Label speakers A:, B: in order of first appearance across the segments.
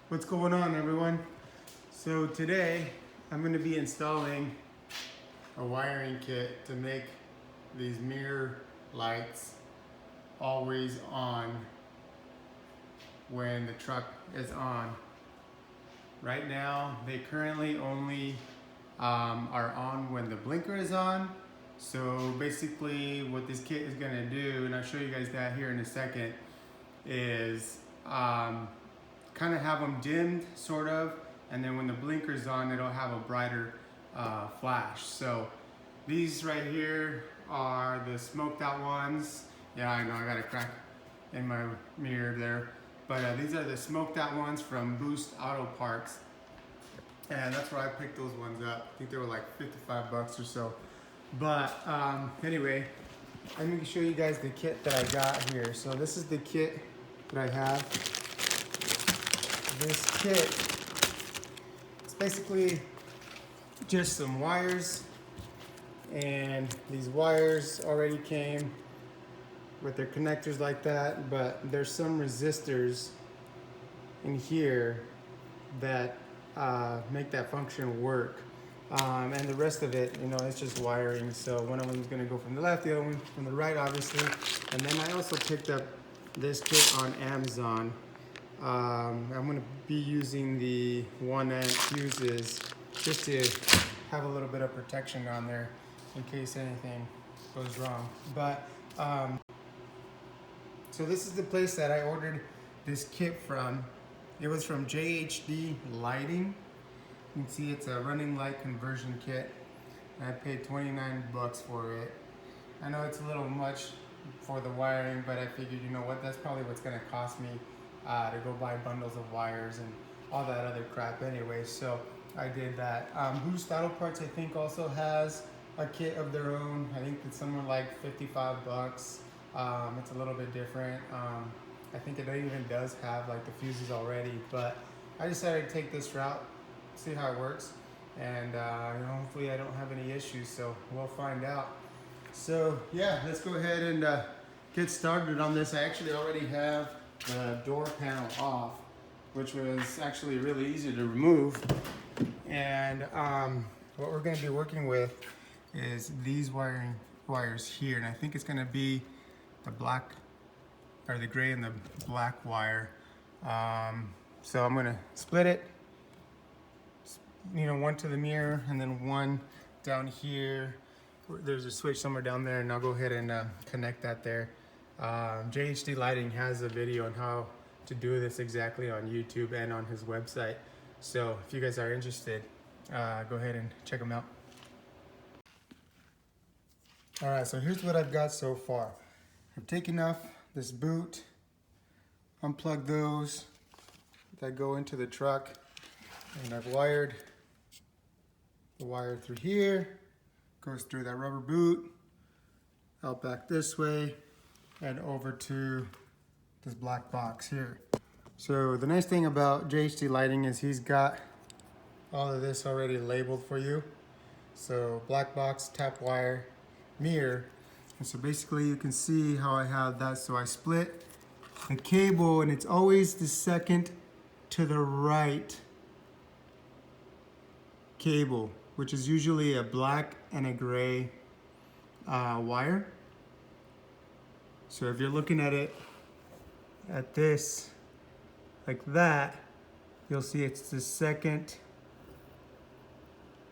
A: What's going on, everyone? So today I'm going to be installing a wiring kit to make these mirror lights always on when the truck is on. Right now they currently only are on when the blinker is on. So basically what this kit is going to do, and I'll show you guys that here in a second, is kind of have them dimmed, sort of, and then when the blinker's on, it'll have a brighter flash. So these right here are the smoked out ones. Yeah, I know, I got a crack in my mirror there. But these are the smoked out ones from Boost Auto Parts. And that's where I picked those ones up. I think they were like 55 bucks or so. But anyway, let me show you guys the kit that I got here. So this is the kit that I have. This kit, it's basically just some wires, and these wires already came with their connectors like that, but there's some resistors in here that make that function work. And the rest of it, you know, it's just wiring. So one of them is going to go from the left, the other one from the right, obviously. And then I also picked up this kit on Amazon. I'm going to be using the 1 amp fuses just to have a little bit of protection on there in case anything goes wrong. But so this is the place that I ordered this kit from. It was from JHD Lighting. You can see it's a running light conversion kit. I paid 29 bucks for it. I know it's a little much for the wiring, but I figured, you know what, that's probably what's going to cost me to go buy bundles of wires and all that other crap anyway, so I did that. Boost Auto Parts, I think, also has a kit of their own. I think it's somewhere like 55 bucks. It's a little bit different. I think it even does have like the fuses already, but I decided to take this route, see how it works, and you know, hopefully I don't have any issues, so we'll find out. So yeah, let's go ahead and get started on this. I actually already have the door panel off, which was actually really easy to remove. And what we're going to be working with is these wires here, and I think it's going to be the black, or the gray and the black wire. So I'm going to split it, you know, one to the mirror and then one down here. There's a switch somewhere down there, and I'll go ahead and connect that there. JHD Lighting has a video on how to do this exactly on YouTube and on his website. So if you guys are interested, go ahead and check them out. All right, so here's what I've got so far. I've taken off this boot, unplugged those that go into the truck, and I've wired the wire through here, goes through that rubber boot, out back this way, and over to this black box here. So the nice thing about JHD Lighting is he's got all of this already labeled for you. So black box, tap wire, mirror. And so basically you can see how I have that. So I split the cable, and it's always the second to the right cable, which is usually a black and a gray wire. So if you're looking at it at this, like that, you'll see it's the second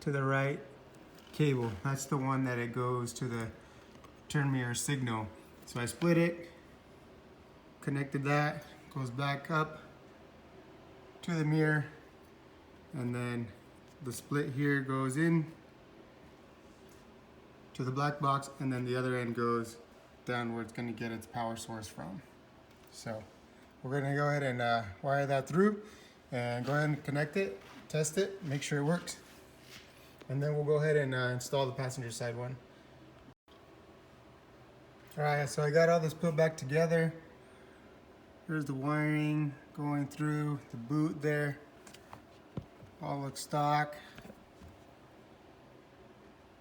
A: to the right cable. That's the one that it goes to the turn mirror signal. So I split it, connected that, goes back up to the mirror, and then the split here goes in to the black box, and then the other end goes down where it's going to get its power source from. So we're going to go ahead and wire that through and go ahead and connect it, test it, make sure it works, and then we'll go ahead and install the passenger side one. Alright, so I got all this put back together. Here's the wiring going through the boot there. All looks stock.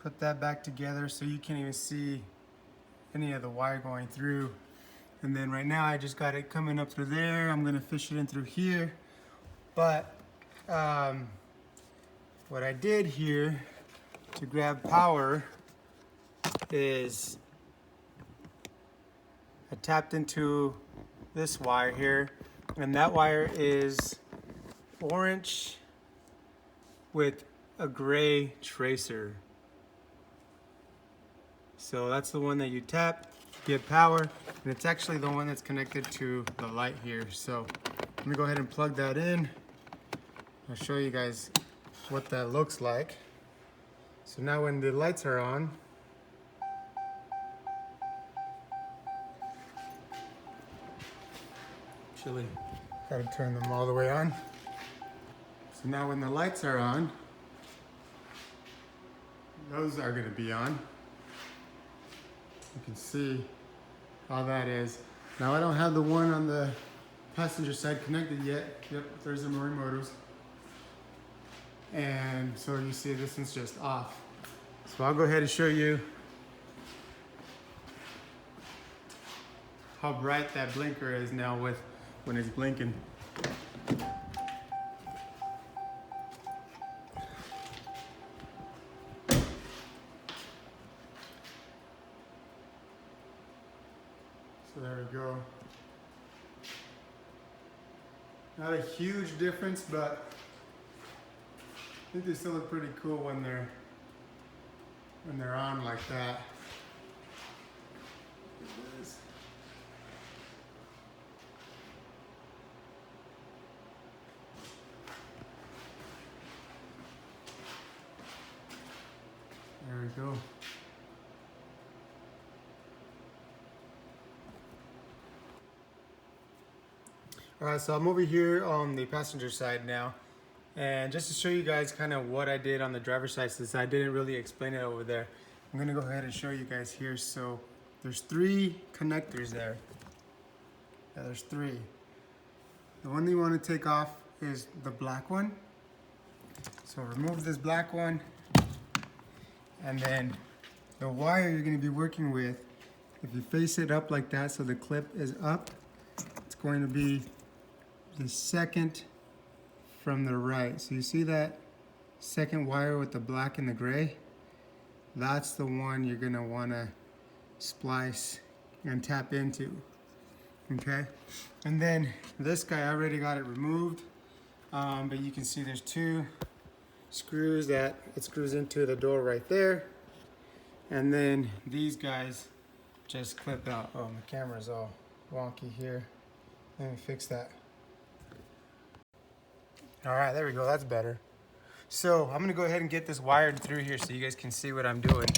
A: Put that back together so you can't even see any of the wire going through. And then right now I just got it coming up through there. I'm gonna fish it in through here. But what I did here to grab power is I tapped into this wire here, and that wire is orange with a gray tracer. So that's the one that you tap, get power, and it's actually the one that's connected to the light here. So let me go ahead and plug that in. I'll show you guys what that looks like. So now when the lights are on, actually gotta turn them all the way on. So now when the lights are on, those are gonna be on. You can see how that is. Now I don't have the one on the passenger side connected yet. Yep, there's the Morimoto's. And so you see this one's just off. So I'll go ahead and show you how bright that blinker is now with when it's blinking. So there we go. Not a huge difference, but I think they still look pretty cool when they're on like that. There we go. Alright, so I'm over here on the passenger side now. And just to show you guys kind of what I did on the driver's side, since I didn't really explain it over there, I'm going to go ahead and show you guys here. So there's 3 connectors there. Yeah, there's 3. The one that you want to take off is the black one. So remove this black one. And then the wire you're going to be working with, if you face it up like that so the clip is up, it's going to be the second from the right. So you see that second wire with the black and the gray? That's the one you're gonna wanna splice and tap into, okay? And then this guy, I already got it removed, but you can see there's 2 screws that it screws into the door right there. And then these guys just clip out. Oh, my camera's all wonky here. Let me fix that. All right, there we go, that's better. So I'm gonna go ahead and get this wired through here so you guys can see what I'm doing.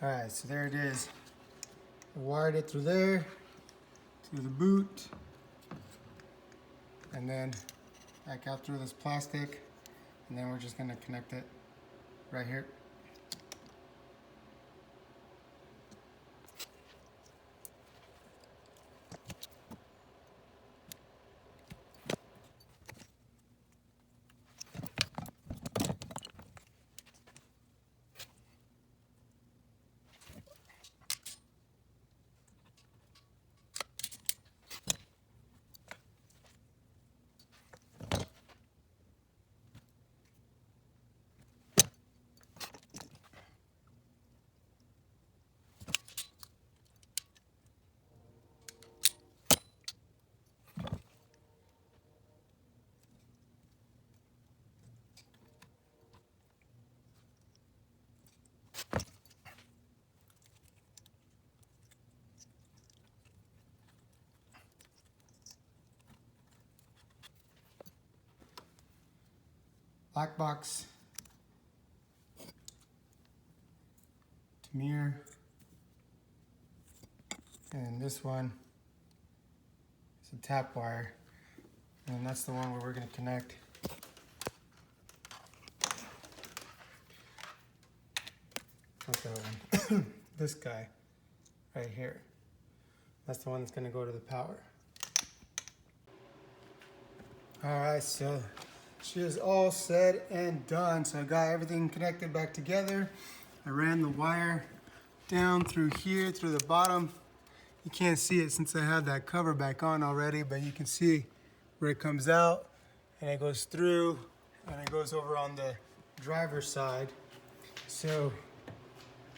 A: All right, so there it is. I wired it through there, to the boot, and then back out through this plastic, and then we're just gonna connect it right here. Black box to mirror, and this one is a tap wire, and that's the one where we're going to connect this guy right here. That's the one that's going to go to the power. All right, so she is all said and done. So I got everything connected back together. I ran the wire down through here, through the bottom. You can't see it since I have that cover back on already, but you can see where it comes out and it goes through and it goes over on the driver's side. So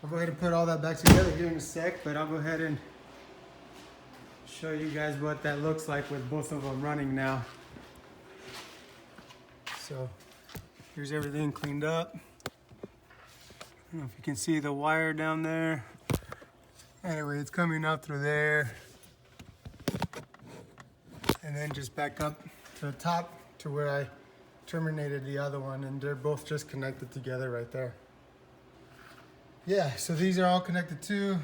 A: I'll go ahead and put all that back together here in a sec, but I'll go ahead and show you guys what that looks like with both of them running now. So here's everything cleaned up. I don't know if you can see the wire down there. Anyway, it's coming up through there. And then just back up to the top to where I terminated the other one, and they're both just connected together right there. Yeah, so these are all connected too.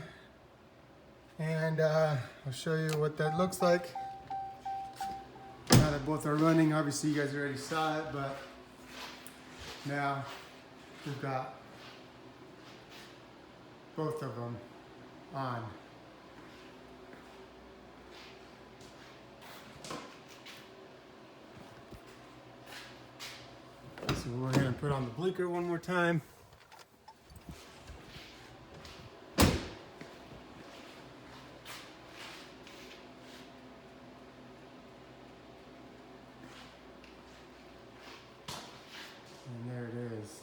A: And I'll show you what that looks like. Now that both are running, obviously you guys already saw it, but now we've got both of them on. So we're going to put on the blinker one more time. And there it is.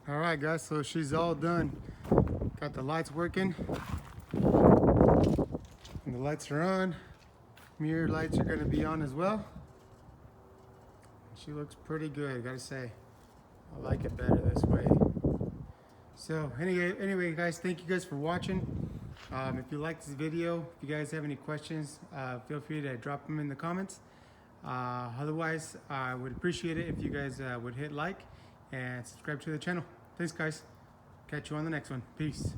A: All right, guys, so she's all done. Got the lights working. And the lights are on. Mirror lights are going to be on as well. She looks pretty good, gotta say. I like it better this way. So anyway guys, thank you guys for watching. If you liked this video, if you guys have any questions, feel free to drop them in the comments. Otherwise, I would appreciate it if you guys would hit like and subscribe to the channel. Thanks guys. Catch you on the next one. Peace.